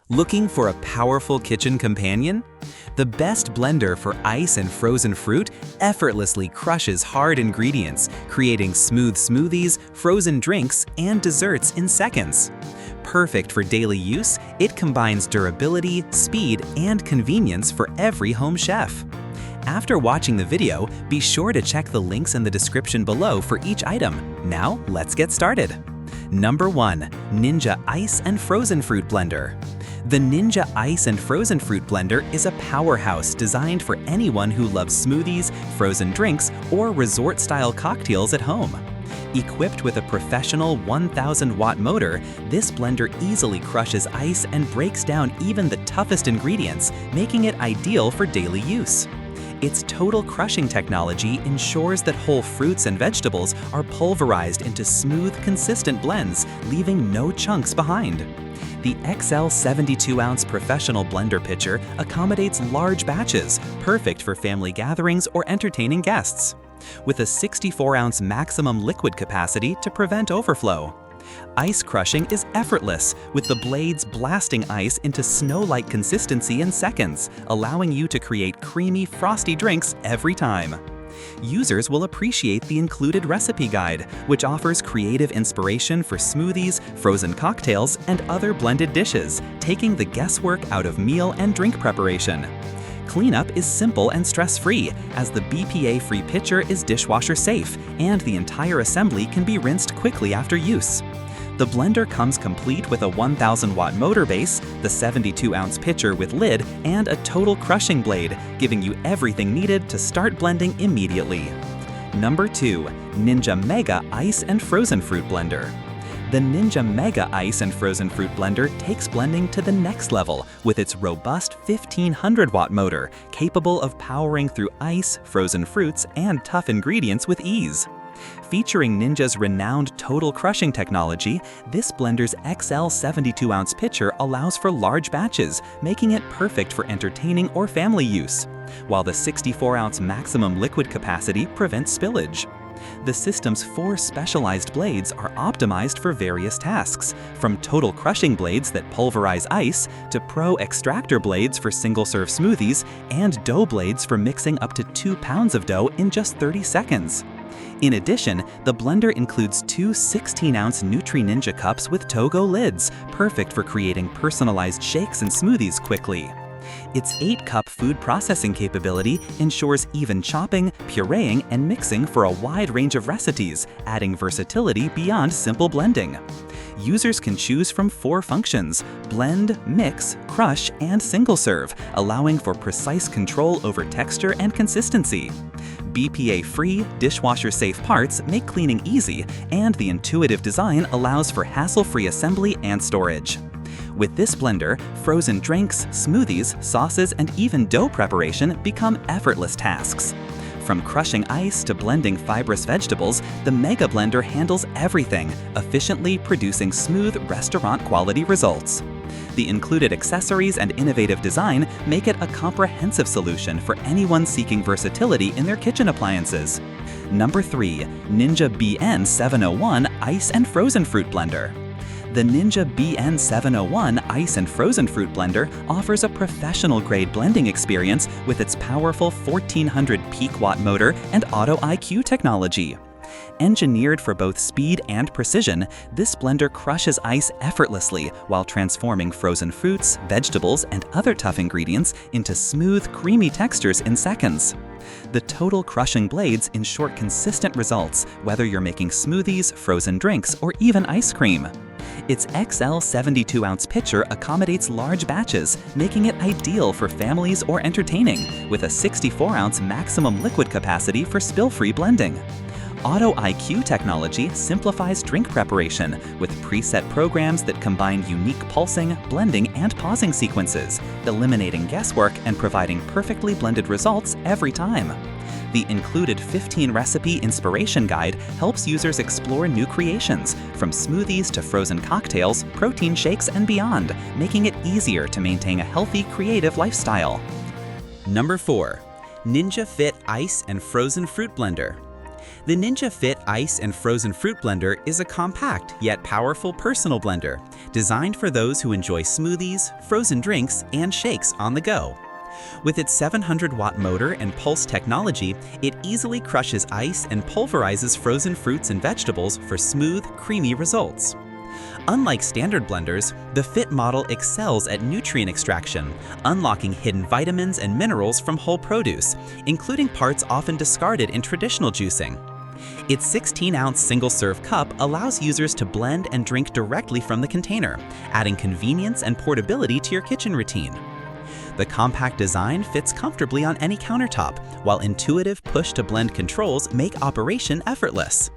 Looking for a powerful kitchen companion? The best blender for ice and frozen fruit effortlessly crushes hard ingredients, creating smooth smoothies, frozen drinks, and desserts in seconds. Perfect for daily use, it combines durability, speed, and convenience for every home chef. After watching the video, be sure to check the links in the description below for each item. Now, let's get started. Number 1. Ninja Ice and Frozen Fruit Blender. The Ninja Ice and Frozen Fruit Blender is a powerhouse designed for anyone who loves smoothies, frozen drinks, or resort-style cocktails at home. Equipped with a professional 1000-watt motor, this blender easily crushes ice and breaks down even the toughest ingredients, making it ideal for daily use. Its total crushing technology ensures that whole fruits and vegetables are pulverized into smooth, consistent blends, leaving no chunks behind. The XL 72-ounce professional blender pitcher accommodates large batches, perfect for family gatherings or entertaining guests. With a 64-ounce maximum liquid capacity to prevent overflow. Ice crushing is effortless, with the blades blasting ice into snow-like consistency in seconds, allowing you to create creamy, frosty drinks every time. Users will appreciate the included recipe guide, which offers creative inspiration for smoothies, frozen cocktails, and other blended dishes, taking the guesswork out of meal and drink preparation. Cleanup is simple and stress-free, as the BPA-free pitcher is dishwasher safe, and the entire assembly can be rinsed quickly after use. The blender comes complete with a 1000-watt motor base, the 72-ounce pitcher with lid, and a total crushing blade, giving you everything needed to start blending immediately. Number 2. Ninja Mega Ice and Frozen Fruit Blender. The Ninja Mega Ice and Frozen Fruit Blender takes blending to the next level with its robust 1500-watt motor, capable of powering through ice, frozen fruits, and tough ingredients with ease. Featuring Ninja's renowned total crushing technology, this blender's XL 72-ounce pitcher allows for large batches, making it perfect for entertaining or family use, while the 64-ounce maximum liquid capacity prevents spillage. The system's 4 specialized blades are optimized for various tasks, from total crushing blades that pulverize ice to pro extractor blades for single-serve smoothies and dough blades for mixing up to 2 pounds of dough in just 30 seconds. In addition, the blender includes 2 16-ounce Nutri-Ninja cups with Togo lids, perfect for creating personalized shakes and smoothies quickly. Its 8-cup food processing capability ensures even chopping, pureeing, and mixing for a wide range of recipes, adding versatility beyond simple blending. Users can choose from 4 functions: blend, mix, crush, and single serve, allowing for precise control over texture and consistency. BPA-free, dishwasher-safe parts make cleaning easy, and the intuitive design allows for hassle-free assembly and storage. With this blender, frozen drinks, smoothies, sauces, and even dough preparation become effortless tasks. From crushing ice to blending fibrous vegetables, the Mega Blender handles everything, efficiently producing smooth, restaurant-quality results. The included accessories and innovative design make it a comprehensive solution for anyone seeking versatility in their kitchen appliances. Number 3. Ninja BN701 Ice and Frozen Fruit Blender. The Ninja BN701 Ice and Frozen Fruit Blender offers a professional-grade blending experience with its powerful 1400 peak watt motor and Auto IQ technology. Engineered for both speed and precision, this blender crushes ice effortlessly while transforming frozen fruits, vegetables, and other tough ingredients into smooth, creamy textures in seconds. The total crushing blades ensure consistent results, whether you're making smoothies, frozen drinks, or even ice cream. Its XL 72-ounce pitcher accommodates large batches, making it ideal for families or entertaining, with a 64-ounce maximum liquid capacity for spill-free blending. Auto IQ technology simplifies drink preparation with preset programs that combine unique pulsing, blending, and pausing sequences, eliminating guesswork and providing perfectly blended results every time. The included 15-recipe inspiration guide helps users explore new creations, from smoothies to frozen cocktails, protein shakes, and beyond, making it easier to maintain a healthy, creative lifestyle. Number 4. Ninja Fit Ice and Frozen Fruit Blender. The Ninja Fit Ice and Frozen Fruit Blender is a compact yet powerful personal blender designed for those who enjoy smoothies, frozen drinks, and shakes on the go. With its 700-watt motor and pulse technology, it easily crushes ice and pulverizes frozen fruits and vegetables for smooth, creamy results. Unlike standard blenders, the Fit model excels at nutrient extraction, unlocking hidden vitamins and minerals from whole produce, including parts often discarded in traditional juicing. Its 16-ounce single-serve cup allows users to blend and drink directly from the container, adding convenience and portability to your kitchen routine. The compact design fits comfortably on any countertop, while intuitive push-to-blend controls make operation effortless.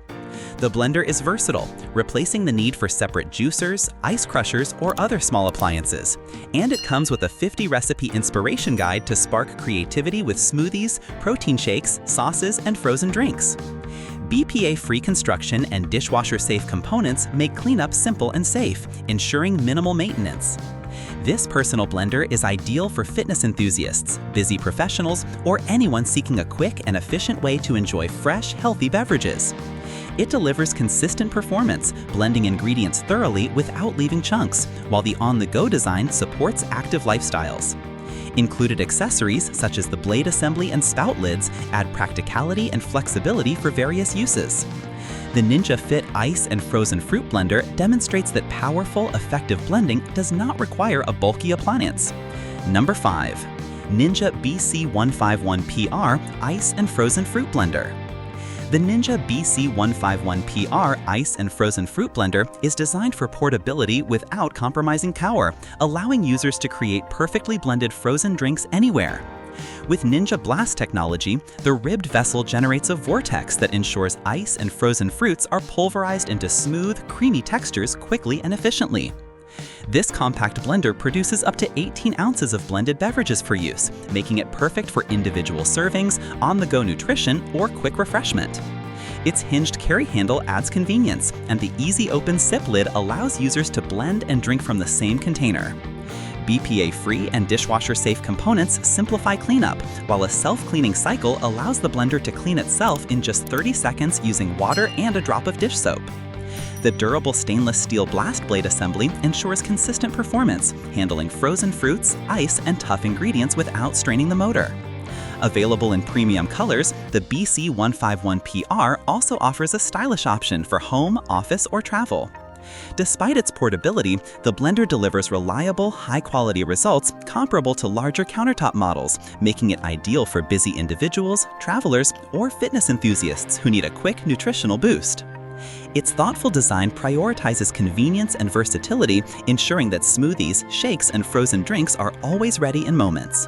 The blender is versatile, replacing the need for separate juicers, ice crushers, or other small appliances. And it comes with a 50-recipe inspiration guide to spark creativity with smoothies, protein shakes, sauces, and frozen drinks. BPA-free construction and dishwasher-safe components make cleanup simple and safe, ensuring minimal maintenance. This personal blender is ideal for fitness enthusiasts, busy professionals, or anyone seeking a quick and efficient way to enjoy fresh, healthy beverages. It delivers consistent performance, blending ingredients thoroughly without leaving chunks, while the on-the-go design supports active lifestyles. Included accessories such as the blade assembly and spout lids add practicality and flexibility for various uses. The Ninja Fit Ice and Frozen Fruit Blender demonstrates that powerful, effective blending does not require a bulky appliance. Number 5. Ninja BC151PR Ice and Frozen Fruit Blender. The Ninja BC151PR Ice and Frozen Fruit Blender is designed for portability without compromising power, allowing users to create perfectly blended frozen drinks anywhere. With Ninja Blast technology, the ribbed vessel generates a vortex that ensures ice and frozen fruits are pulverized into smooth, creamy textures quickly and efficiently. This compact blender produces up to 18 ounces of blended beverages for use, making it perfect for individual servings, on-the-go nutrition, or quick refreshment. Its hinged carry handle adds convenience, and the easy open sip lid allows users to blend and drink from the same container. BPA-free and dishwasher-safe components simplify cleanup, while a self-cleaning cycle allows the blender to clean itself in just 30 seconds using water and a drop of dish soap. The durable stainless steel blast blade assembly ensures consistent performance, handling frozen fruits, ice, and tough ingredients without straining the motor. Available in premium colors, the BC151PR also offers a stylish option for home, office, or travel. Despite its portability, the blender delivers reliable, high-quality results comparable to larger countertop models, making it ideal for busy individuals, travelers, or fitness enthusiasts who need a quick nutritional boost. Its thoughtful design prioritizes convenience and versatility, ensuring that smoothies, shakes, and frozen drinks are always ready in moments.